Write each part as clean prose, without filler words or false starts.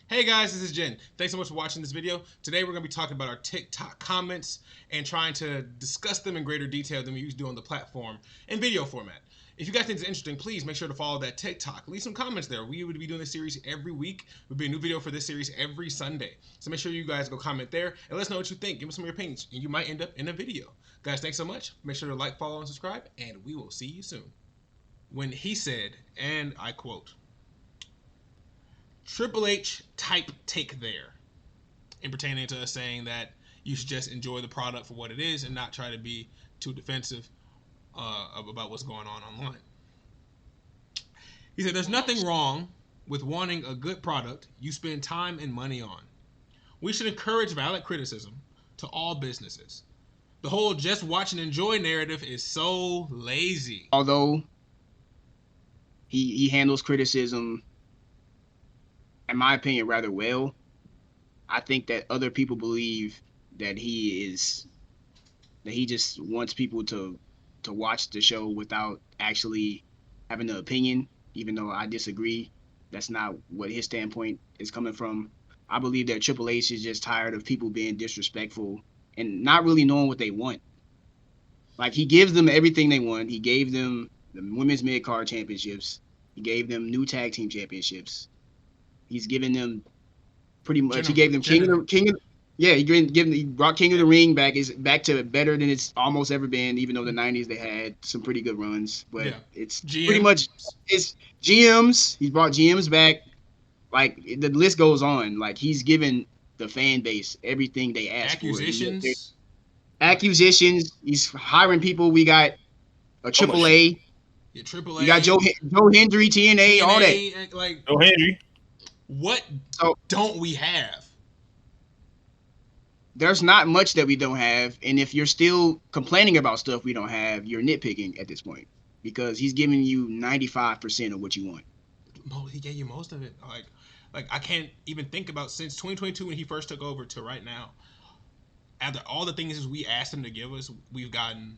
Hey guys, this is Jen. Thanks so much for watching this video. Today we're going to be talking about our TikTok comments and trying to discuss them in greater detail than we usually do on the platform in video format. If you guys think it's interesting, please make sure to follow that TikTok. Leave some comments there. We would be doing this series every week. There'll be a new video for this series every Sunday. So make sure you guys go comment there and let us know what you think. Give us some of your opinions and you might end up in a video. Guys, thanks so much. Make sure to like, follow, and subscribe, and we will see you soon. When he said, and I quote, Triple H type take there, in pertaining to us saying that you should just enjoy the product for what it is and not try to be too defensive about what's going on online. He said, there's nothing wrong with wanting a good product you spend time and money on. We should encourage valid criticism to all businesses. The whole just watch and enjoy narrative is so lazy. Although he handles criticism, in my opinion, rather well, I think that other people believe that he just wants people to watch the show without actually having an opinion, even though I disagree. That's not what his standpoint is coming from. I believe that Triple H is just tired of people being disrespectful and not really knowing what they want. Like, he gives them everything they want. He gave them the women's mid-card championships. He gave them new tag team championships. He's given them pretty much. He gave them yeah. He brought King of the Ring back. Is back to better than it's almost ever been. Even though the '90s they had some pretty good runs, but it's pretty much it's GMs. He's brought GMs back. Like, the list goes on. Like, he's given the fan base everything they asked for. Accusations. He's hiring people. We got a AAA. Yeah, AAA. You got Joe Hendry, TNA, all that. Like Joe Hendry. What don't we have? There's not much that we don't have, and if you're still complaining about stuff we don't have, you're nitpicking at this point, because he's giving you 95% of what you want. He gave you most of it. Like I can't even think about since 2022 when he first took over to right now. After all the things we asked him to give us, we've gotten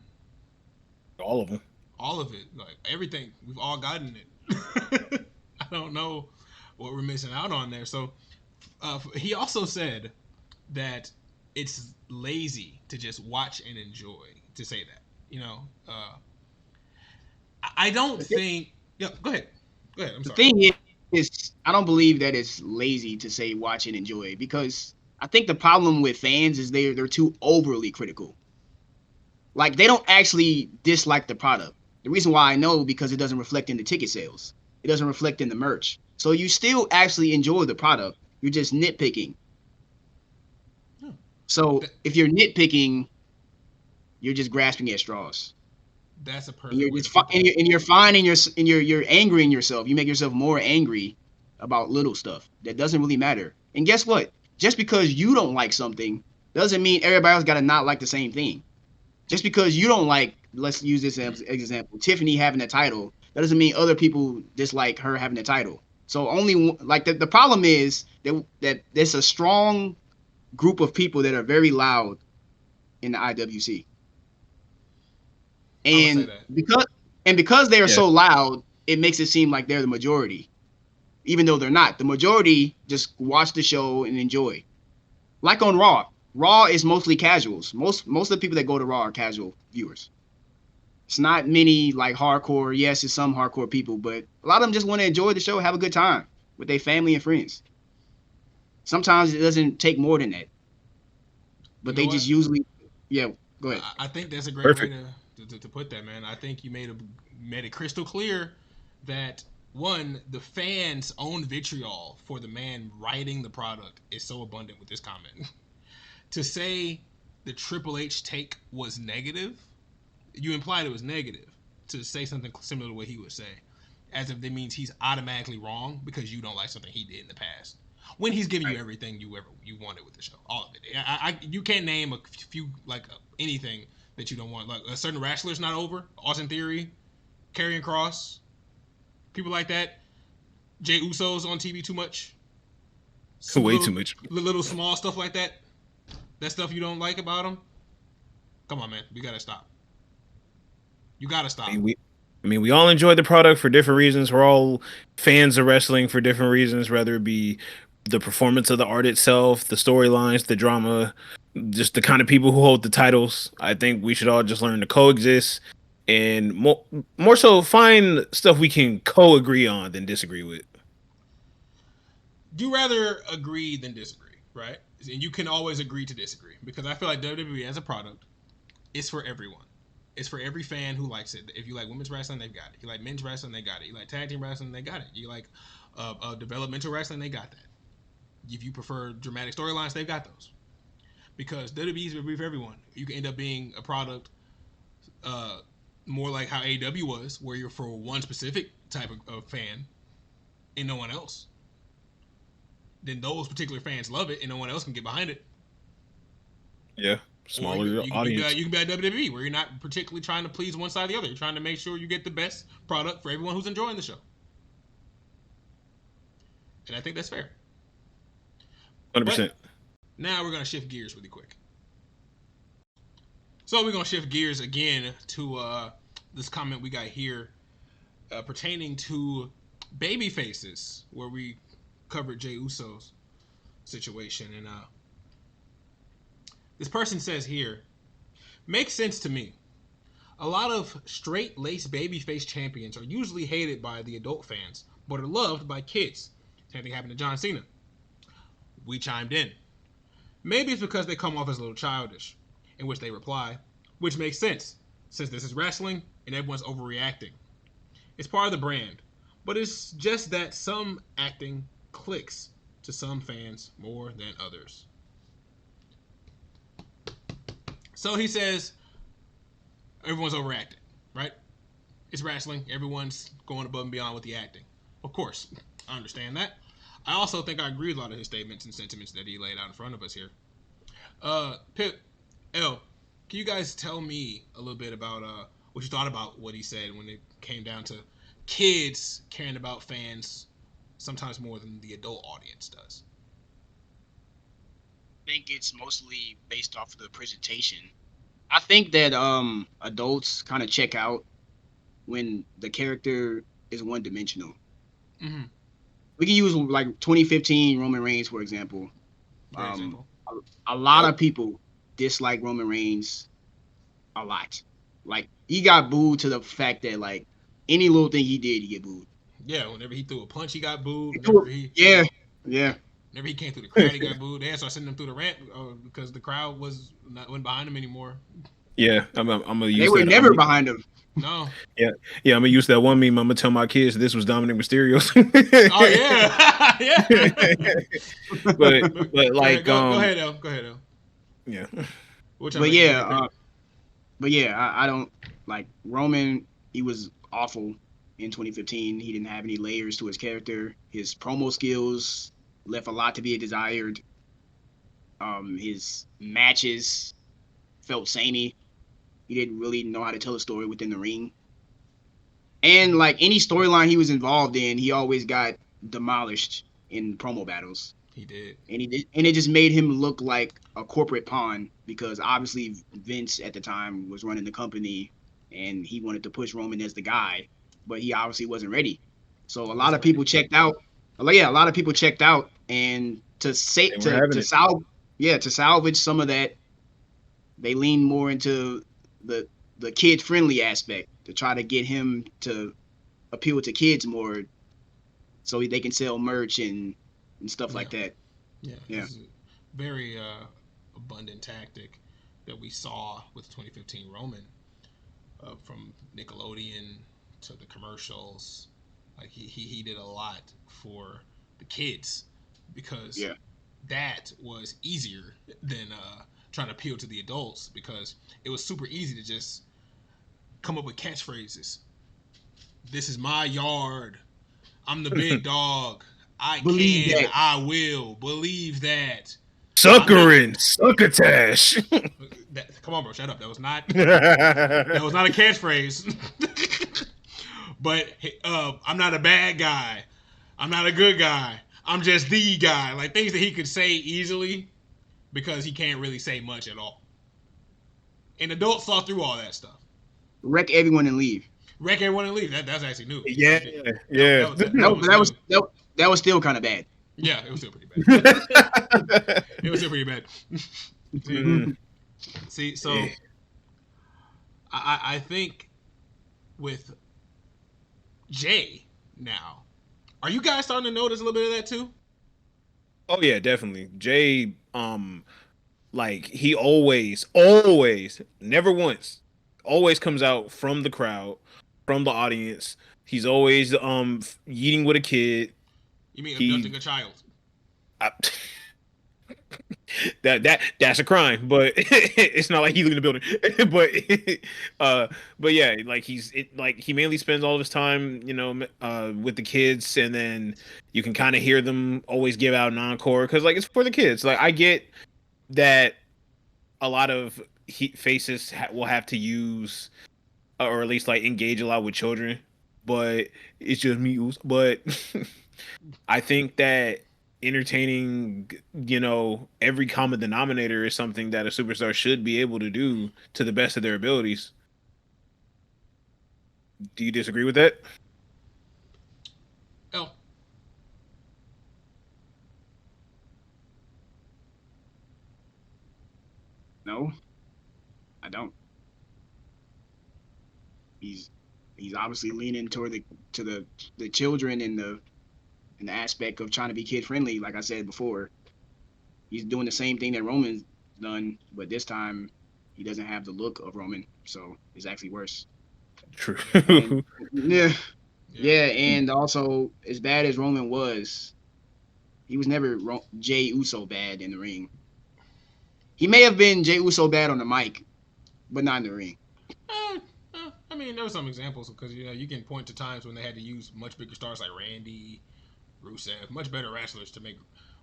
all of them. All of it, like everything, we've all gotten it. I don't know what we're missing out on there. So he also said that it's lazy to just watch and enjoy, to say that, you know. I don't think. Yeah, go ahead. I'm sorry. The thing is, I don't believe that it's lazy to say watch and enjoy, because I think the problem with fans is they're too overly critical. Like, they don't actually dislike the product. The reason why I know, because it doesn't reflect in the ticket sales. It doesn't reflect in the merch. So you still actually enjoy the product. You're just nitpicking. So if you're nitpicking, you're just grasping at straws. That's a perfect. And you're just you're finding you're angering yourself. You make yourself more angry about little stuff that doesn't really matter. And guess what? Just because you don't like something doesn't mean everybody else got to not like the same thing. Just because you don't like, let's use this as example, Tiffany having a title, that doesn't mean other people dislike her having a title. So only, like, the problem is that there's a strong group of people that are very loud in the IWC. And because they are so loud, it makes it seem like they're the majority, even though they're not. The majority just watch the show and enjoy. Like on Raw. Raw is mostly casuals. Most of the people that go to Raw are casual viewers. It's not many like hardcore. Yes, it's some hardcore people, but a lot of them just want to enjoy the show, have a good time with their family and friends. Sometimes it doesn't take more than that, but they just usually, go ahead. I think that's a great way to put that, man. I think you made it crystal clear that, one, the fans' own vitriol for the man writing the product is so abundant with this comment. To say the Triple H take was negative, you implied it was negative. To say something similar to what he would say, as if that means he's automatically wrong because you don't like something he did in the past, when he's giving you everything you wanted with the show, all of it. You can't name a few, like, anything that you don't want. Like, a certain wrestler's not over. Austin Theory, Karrion Kross, people like that. Jey Uso's on TV too much. Way too much. Little small stuff like that. That stuff you don't like about him. Come on, man. We gotta stop. You gotta stop. I mean, we all enjoy the product for different reasons. We're all fans of wrestling for different reasons, whether it be the performance of the art itself, the storylines, the drama, just the kind of people who hold the titles. I think we should all just learn to coexist and more so find stuff we can co-agree on than disagree with. You rather agree than disagree, right? And you can always agree to disagree because I feel like WWE as a product is for everyone. It's for every fan who likes it. If you like women's wrestling, they've got it. You like men's wrestling, they got it. You like tag team wrestling, they got it. You like developmental wrestling, they got that. If you prefer dramatic storylines, they've got those. Because WWE is for everyone. You can end up being a product more like how AEW was, where you're for one specific type of fan and no one else. Then those particular fans love it and no one else can get behind it. Yeah. Smaller audience. You can be at WWE where you're not particularly trying to please one side or the other. You're trying to make sure you get the best product for everyone who's enjoying the show. And I think that's fair. 100%. But now we're going to shift gears really quick. So we're going to shift gears again to this comment we got here pertaining to baby faces, where we covered Jey Uso's situation. And this person says here, makes sense to me. A lot of straight-laced babyface champions are usually hated by the adult fans, but are loved by kids. Same thing happened to John Cena. We chimed in. Maybe it's because they come off as a little childish, in which they reply, which makes sense, since this is wrestling and everyone's overreacting. It's part of the brand, but it's just that some acting clicks to some fans more than others. So he says, everyone's overacting, right? It's wrestling. Everyone's going above and beyond with the acting. Of course, I understand that. I also think I agree with a lot of his statements and sentiments that he laid out in front of us here. Pip, L, can you guys tell me a little bit about what you thought about what he said when it came down to kids caring about fans sometimes more than the adult audience does? I think it's mostly based off of the presentation. I think that adults kind of check out when the character is one-dimensional. Mm-hmm. We can use like 2015 Roman Reigns, for example. A lot of people dislike Roman Reigns a lot. Like, he got booed to the fact that, like, any little thing he did, he get booed. Yeah, whenever he threw a punch, he got booed. Yeah. Whenever he came through the crowd, he got booed. They had to start sending him through the ramp because the crowd wasn't behind him anymore. Yeah, I'm gonna use. They were never behind him. No. Yeah, I'm gonna use that one meme. I'm gonna tell my kids this was Dominic Mysterio. Oh yeah, yeah. but like, go ahead, El. Go ahead, El. Yeah. But yeah, I don't like Roman. He was awful in 2015. He didn't have any layers to his character. His promo skills left a lot to be desired. His matches felt samey. He didn't really know how to tell a story within the ring. And like any storyline he was involved in, he always got demolished in promo battles. He did. And it just made him look like a corporate pawn because obviously Vince at the time was running the company and he wanted to push Roman as the guy, but he obviously wasn't ready. So a lot of people checked out. Yeah, a lot of people checked out, and to salvage some of that, they leaned more into the kid friendly aspect to try to get him to appeal to kids more, so they can sell merch and stuff like that. Yeah. It's a very abundant tactic that we saw with 2015 Roman, from Nickelodeon to the commercials. Like he did a lot for the kids because that was easier than trying to appeal to the adults, because it was super easy to just come up with catchphrases. This is my yard. I'm the big dog. I will. Believe that. Succotash. Come on, bro. Shut up. That was not a catchphrase. But I'm not a bad guy. I'm not a good guy. I'm just the guy. Like, things that he could say easily because he can't really say much at all. And adults saw through all that stuff. Wreck everyone and leave. That's actually new. Yeah. That was still kind of bad. Yeah, it was still pretty bad. It was still pretty bad. Mm, See, so eh. I think with Jay now, are you guys starting to notice a little bit of that too? Oh yeah, definitely. Jay, like he always, never once, always comes out from the crowd, from the audience. He's always eating with a kid. You mean He abducting a child? I, that's a crime, but it's not like he lives in the building. But yeah, like like he mainly spends all of his time, with the kids, and then you can kind of hear them always give out an encore because like it's for the kids. Like I get that a lot of faces will have to use or at least like engage a lot with children, but it's just me. But I think that entertaining, every common denominator is something that a superstar should be able to do to the best of their abilities. Do you disagree with that? Oh, No, I don't. He's he's obviously leaning toward the children and the aspect of trying to be kid friendly. Like I said before, he's doing the same thing that Roman's done, but this time he doesn't have the look of Roman, so it's actually worse. True. And yeah, yeah. yeah, and also as bad as Roman was, he was never Jay Uso bad in the ring. He may have been Jay Uso bad on the mic, but not in the ring. I mean, there were some examples because you can point to times when they had to use much bigger stars like Randy, Rusev, much better wrestlers to make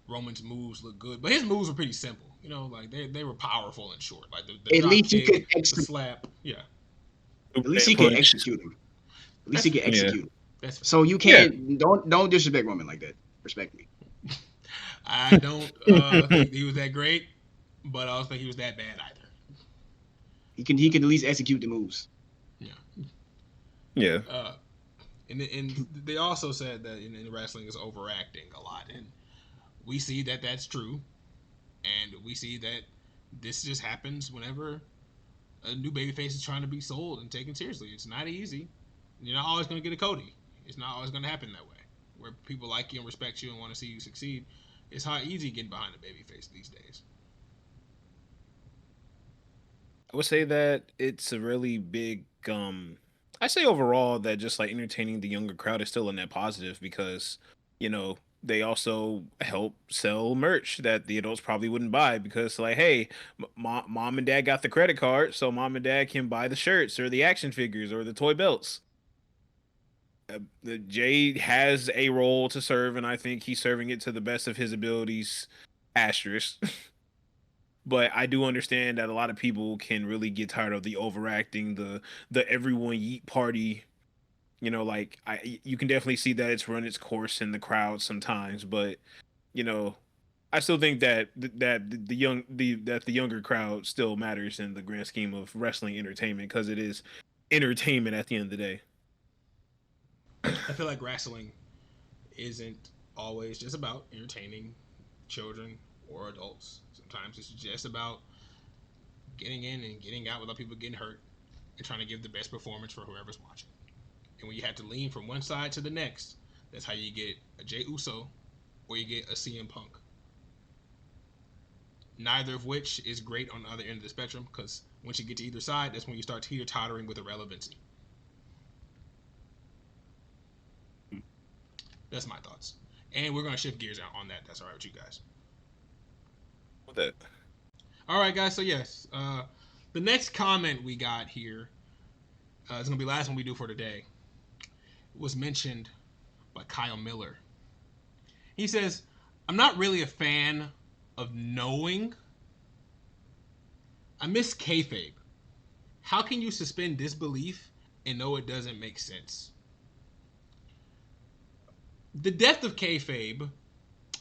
Roman's moves look good. But his moves were pretty simple. Like they were powerful and short. Like the At drop least he kick, could the slap. Yeah, at least Superman he could punch. execute him. At least that's he fair. could Yeah. execute. That's fair. So you Yeah. can't don't disrespect Roman like that. Respectfully. I don't think he was that great, but I don't think he was that bad either. He can at least execute the moves. Yeah. Yeah. And they also said that in wrestling is overacting a lot, and we see that that's true, and we see that this just happens whenever a new babyface is trying to be sold and taken seriously. It's not easy. You're not always going to get a Cody. It's not always going to happen that way. Where people like you and respect you and want to see you succeed, it's not easy getting behind a babyface these days. I would say that it's a really big I say overall that just like entertaining the younger crowd is still a net positive because, they also help sell merch that the adults probably wouldn't buy because like, hey, mom and dad got the credit card, so mom and dad can buy the shirts or the action figures or the toy belts. The Jay has a role to serve, and I think he's serving it to the best of his abilities. Asterisk. But I do understand that a lot of people can really get tired of the overacting, the everyone yeet party. Like you can definitely see that it's run its course in the crowd sometimes, but you know, I still think that the younger crowd still matters in the grand scheme of wrestling entertainment because it is entertainment at the end of the day. I feel like wrestling isn't always just about entertaining children or adults. Sometimes it's just about getting in and getting out without people getting hurt and trying to give the best performance for whoever's watching. And when you have to lean from one side to the next, that's how you get a Jey Uso or you get a CM Punk. Neither of which is great on the other end of the spectrum because once you get to either side, that's when you start teeter tottering with irrelevancy. That's my thoughts. And we're going to shift gears on that. That's all right with you guys. With that, All right, guys. So, yes, the next comment we got here is going to be the last one we do for today. It was mentioned by Kyle Miller. He says, I'm not really a fan of knowing. I miss kayfabe. How can you suspend disbelief and know it doesn't make sense? The death of kayfabe,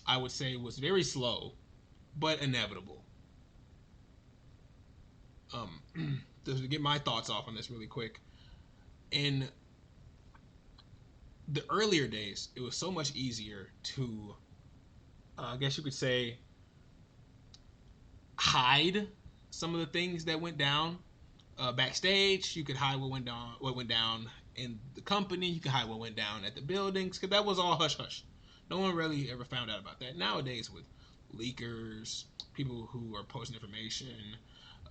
I would say, was very slow, but inevitable. To get my thoughts off on this really quick. In the earlier days, it was so much easier to I guess you could say, hide some of the things that went down backstage. You could hide what went down in the company. You could hide what went down at the buildings, because that was all hush hush. No one really ever found out about that. Nowadays, with leakers, people who are posting information,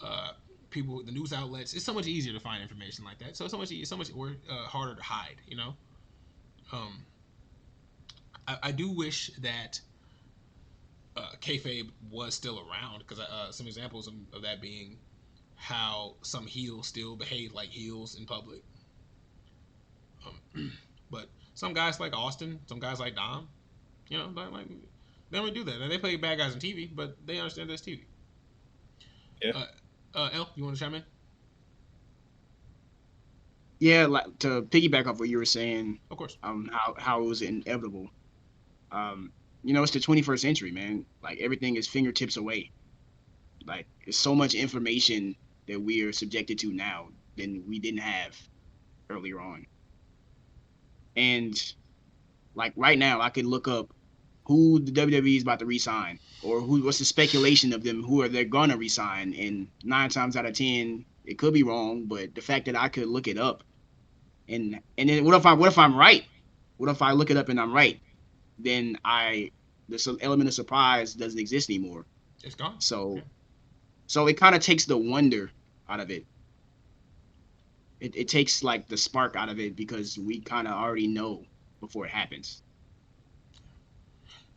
uh, people, the news outlets, it's so much easier to find information like that. So it's so much harder to hide. You know, um, I do wish that kayfabe was still around, because some examples of that being how some heels still behave like heels in public. But some guys like Austin, some guys like Dom, like they don't do that. And they play bad guys on TV, but they understand that's TV. Yeah. L, you want to chime in? Yeah, like to piggyback off what you were saying, Of course. how it was inevitable. It's the 21st century, man. Like everything is fingertips away. Like there's so much information that we are subjected to now than we didn't have earlier on. And like right now, I could look up who the WWE is about to resign, or what's the speculation of them, who are they're gonna resign, and 9 times out of 10, it could be wrong. But the fact that I could look it up, and then what if I'm right? What if I look it up and I'm right? Then the element of surprise doesn't exist anymore. It's gone. So Yeah. so it kind of takes the wonder out of it. It takes like the spark out of it because we kind of already know before it happens.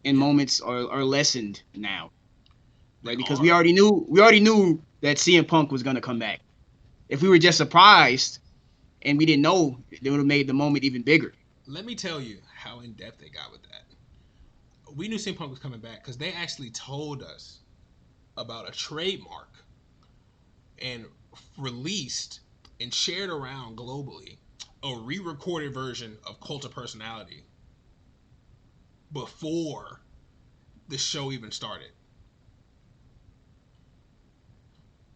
And Yeah. moments are lessened now, They right? Because are. we already knew that CM Punk was gonna come back. If we were just surprised and we didn't know, it would have made the moment even bigger. Let me tell you how in depth they got with that. We knew CM Punk was coming back because they actually told us about a trademark and released and shared around globally a re-recorded version of Cult of Personality before the show even started.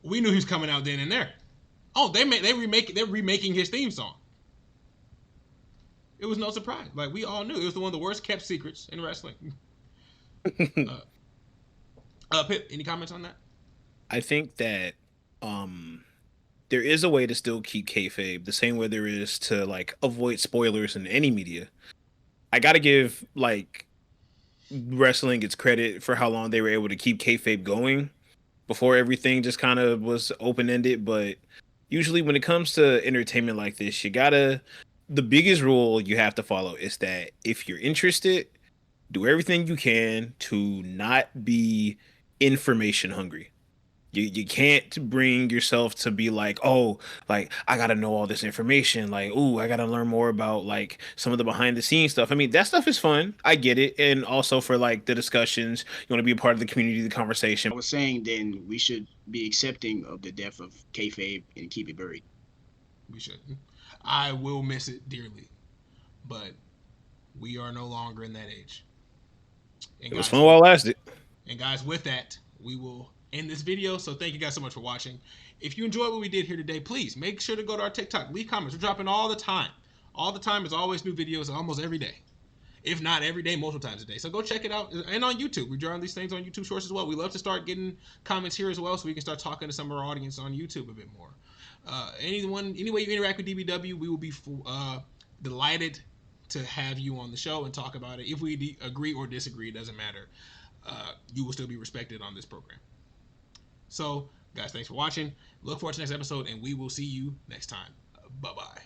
We knew he was coming out then and there. Oh, they're remaking his theme song. It was no surprise. Like we all knew, it was one of the worst kept secrets in wrestling. Pip, any comments on that? I think that there is a way to still keep kayfabe the same way there is to like avoid spoilers in any media. I gotta give like wrestling its credit for how long they were able to keep kayfabe going before everything just kind of was open ended. But usually, when it comes to entertainment like this, the biggest rule you have to follow is that if you're interested, do everything you can to not be information hungry. You can't bring yourself to be like, oh, like I gotta know all this information. Like, ooh, I gotta learn more about like some of the behind the scenes stuff. I mean, that stuff is fun. I get it. And also for like the discussions, you want to be a part of the community, the conversation. I was saying then we should be accepting of the death of kayfabe and keep it buried. We should. I will miss it dearly, but we are no longer in that age. And It was guys, fun while it lasted. And guys, with that, we will end this video. So thank you guys so much for watching. If you enjoyed what we did here today, please make sure to go to our TikTok. Leave comments. We're dropping all the time. All the time. There's always new videos almost every day. If not every day, multiple times a day. So go check it out. And on YouTube. We're drawing these things on YouTube Shorts as well. We love to start getting comments here as well so we can start talking to some of our audience on YouTube a bit more. Any way you interact with DBW, we will be delighted to have you on the show and talk about it. If we agree or disagree, it doesn't matter. You will still be respected on this program. So, guys, thanks for watching. Look forward to the next episode, and we will see you next time. Bye-bye.